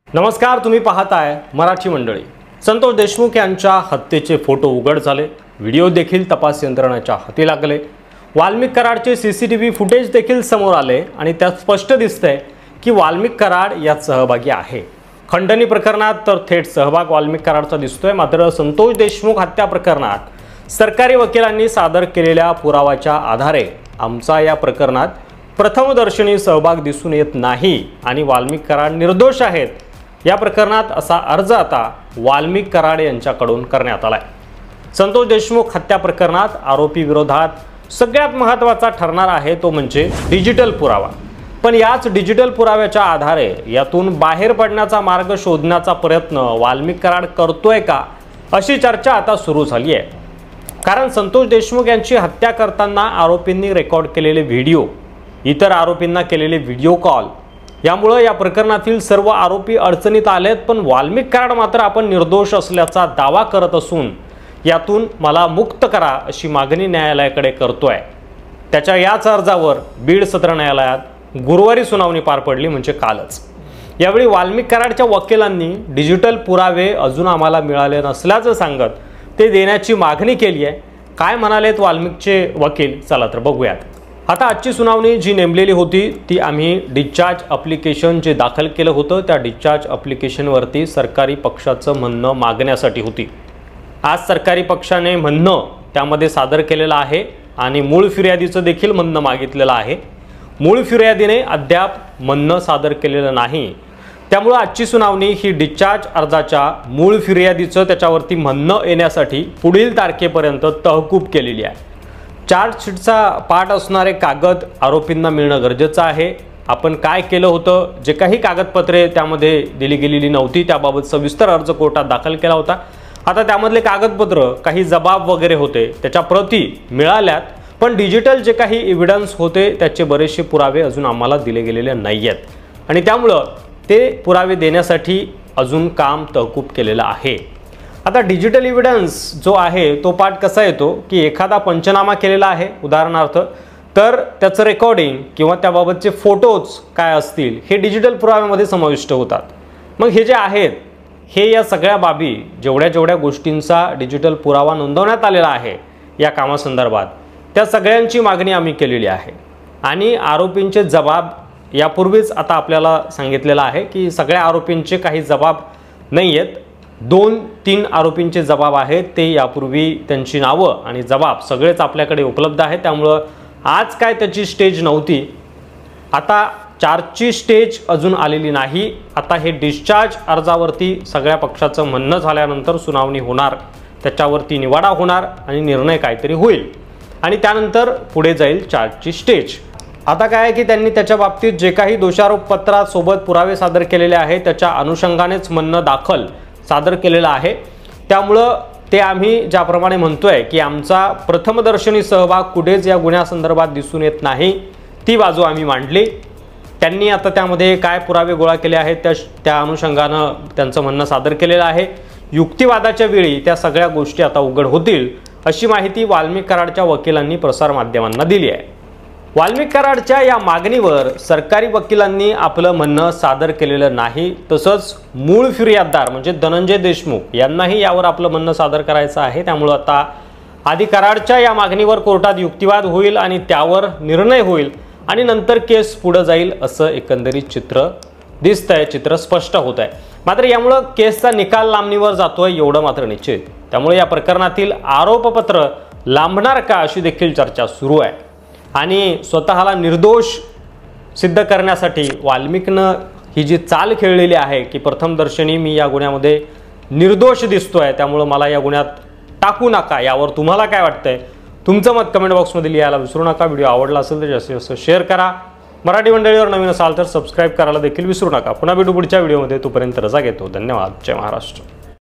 नमस्कार, तुम्ही पाहताय मराठी मंडळी। संतोष देशमुख यांच्या हत्येचे फोटो उघड झाले, व्हिडिओ देखील तपास यंत्रणाच्या हाती लागले। वाल्मिक कराडचे सीसीटीव्ही फुटेज देखील समोर आले आणि त्यात स्पष्ट दिसतंय की वाल्मिक कराड यात सहभागी आहे। खंडणी प्रकरणात तर थेट सहभाग वाल्मिक कराडचा दिसतोय। मात्र संतोष देशमुख हत्या प्रकरणात सरकारी वकिलांनी सादर केलेल्या पुराव्याच्या आधारे आमचा या प्रकरणात प्रथमदर्शनी सहभाग दिसून येत नाही आणि वाल्मिक कराड निर्दोष आहेत या प्रकरणात असा अर्ज आता वाल्मिक कराड यांच्याकडून करण्यात आलाय। संतोष देशमुख हत्या प्रकरणात आरोपी विरोधात सगळ्यात महत्त्वाचा ठरणार आहे तो म्हणजे डिजिटल पुरावा। पण याच डिजिटल पुराव्याच्या आधारे यातून बाहेर पडण्याचा मार्ग शोधण्याचा प्रयत्न वाल्मिक कराड करतोय का अशी चर्चा आता सुरू झाली आहे। कारण संतोष देशमुख यांची हत्या करताना आरोपींनी रेकॉर्ड केलेले व्हिडिओ, इतर आरोपींना केलेले व्हिडिओ कॉल यामुळे या प्रकरणातील सर्व आरोपी अडचणीत आलेत। पण वाल्मिक कराड मात्र आपण निर्दोष असल्याचा दावा करत असून यातून मला मुक्त करा अशी मागणी न्यायालयाकडे करतोय। त्याच्या याच अर्जावर बीड सत्र न्यायालयात गुरुवारी सुनावणी पार पडली, म्हणजे कालच। यावेळी वाल्मिक कराडच्या वकिलांनी डिजिटल पुरावे अजून आम्हाला मिळाले नसल्याचं सांगत ते देण्याची मागणी केली आहे। काय म्हणालेत वाल्मिकचे वकील, चला तर बघूयात। आता आजची सुनावणी जी नेमलेली होती ती आम्ही डिस्चार्ज ॲप्लिकेशन जे दाखल केलं होतं त्या डिस्चार्ज ॲप्लिकेशनवरती सरकारी पक्षाचं म्हणणं मागण्यासाठी होती। आज सरकारी पक्षाने म्हणणं त्यामध्ये सादर केलेलं आहे आणि मूळ फिर्यादीचं देखील म्हणणं मागितलेलं आहे। मूळ फिर्यादीने अद्याप म्हणणं सादर केलेलं नाही, त्यामुळे आजची सुनावणी ही डिस्चार्ज अर्जाच्या मूळ फिर्यादीचं त्याच्यावरती म्हणणं येण्यासाठी पुढील तारखेपर्यंत तहकूब केलेली आहे। चार्जशीटचा पाठ असणारे कागद आरोपींना मिळणं गरजेचं आहे। आपण काय केलं होतं, जे काही कागदपत्रे त्यामध्ये दिली गेलेली नव्हती त्याबाबत सविस्तर अर्ज कोर्टात दाखल केला होता। आता त्यामधले कागदपत्र, काही जबाब वगैरे होते त्याच्या प्रती मिळाल्यात, पण डिजिटल जे काही एव्हिडन्स होते त्याचे बरेचसे पुरावे अजून आम्हाला दिले गेलेले नाही आहेत आणि त्यामुळं ते पुरावे देण्यासाठी अजून काम तहकूब केलेलं आहे। आता डिजिटल एव्हिडन्स जो आहे तो पाठ कसा येतो की एखादा पंचनामा केलेला आहे उदाहरणार्थ, तर त्याचं रेकॉर्डिंग किंवा त्याबाबतचे फोटोज काय असतील हे डिजिटल पुराव्यामध्ये समाविष्ट होतात। मग हे जे आहेत हे या सगळ्या बाबी जेवढ्या गोष्टींचा डिजिटल पुरावा नोंदवण्यात आलेला आहे या कामासंदर्भात त्या सगळ्यांची मागणी आम्ही केलेली आहे आणि आरोपींचे जबाब यापूर्वीच आता आपल्याला सांगितलेलं आहे की सगळ्या आरोपींचे काही जबाब नाही आहेत, 2-3 आरोपींचे जबाब आहेत, ते यापूर्वी त्यांची नावं आणि जबाब सगळेच आपल्याकडे उपलब्ध आहेत। त्यामुळं आज काय त्याची स्टेज नव्हती, आता चार्जची स्टेज अजून आलेली नाही। आता हे डिस्चार्ज अर्जावरती सगळ्या पक्षाचं म्हणणं झाल्यानंतर सुनावणी होणार, त्याच्यावरती निवाडा होणार आणि निर्णय काहीतरी होईल आणि त्यानंतर पुढे जाईल चार्जची स्टेज। आता काय आहे की त्यांनी त्याच्या बाबतीत जे काही दोषारोपपत्रासोबत पुरावे सादर केलेले आहेत त्याच्या अनुषंगानेच म्हणणं दाखल सादर केलेलं आहे। त्यामुळं ते आम्ही ज्याप्रमाणे म्हणतोय की आमचा प्रथमदर्शनी सहभाग कुठेच या गुन्ह्यासंदर्भात दिसून येत नाही ती बाजू आम्ही मांडली। त्यांनी आता त्यामध्ये काय पुरावे गोळा केले आहेत त्या अनुषंगानं त्यांचं म्हणणं सादर केलेलं आहे। युक्तिवादाच्या वेळी त्या सगळ्या गोष्टी आता उघड होतील अशी माहिती वाल्मिक कराडच्या वकिलांनी प्रसारमाध्यमांना दिली आहे। वाल्मिक कराडच्या या मागणीवर सरकारी वकिलांनी आपलं म्हणणं सादर केलेलं नाही, तसंच मूळ फिर्याददार म्हणजे धनंजय देशमुख यांनाही यावर आपलं म्हणणं सादर करायचं आहे। त्यामुळे आता आधी कराडच्या या मागणीवर कोर्टात युक्तिवाद होईल आणि त्यावर निर्णय होईल आणि नंतर केस पुढे जाईल असं एकंदरीत चित्र दिसतंय, चित्र स्पष्ट होत आहे। मात्र यामुळे केसचा निकाल लांबणीवर जातोय एवढं मात्र निश्चित। त्यामुळे या प्रकरणातील आरोपपत्र लांबणार का अशी देखील चर्चा सुरू आहे आणि स्वतःला निर्दोष सिद्ध करण्यासाठी वाल्मिकनं ही जी चाल खेळलेली आहे की प्रथमदर्शनी मी या गुन्ह्यामध्ये निर्दोष दिसतोय त्यामुळे मला या गुन्ह्यात टाकू नका, यावर तुम्हाला काय वाटतंय तुमचं मत कमेंट बॉक्समध्ये लिहायला विसरू नका। व्हिडिओ आवडला असेल तर जास्तीत जास्त शेअर करा, मराठी मंडळीवर नवीन असाल तर सबस्क्राईब करायला देखील विसरू नका। पुन्हा भेटू पुढच्या व्हिडिओमध्ये, तोपर्यंत रजा घेतो, धन्यवाद, जय महाराष्ट्र।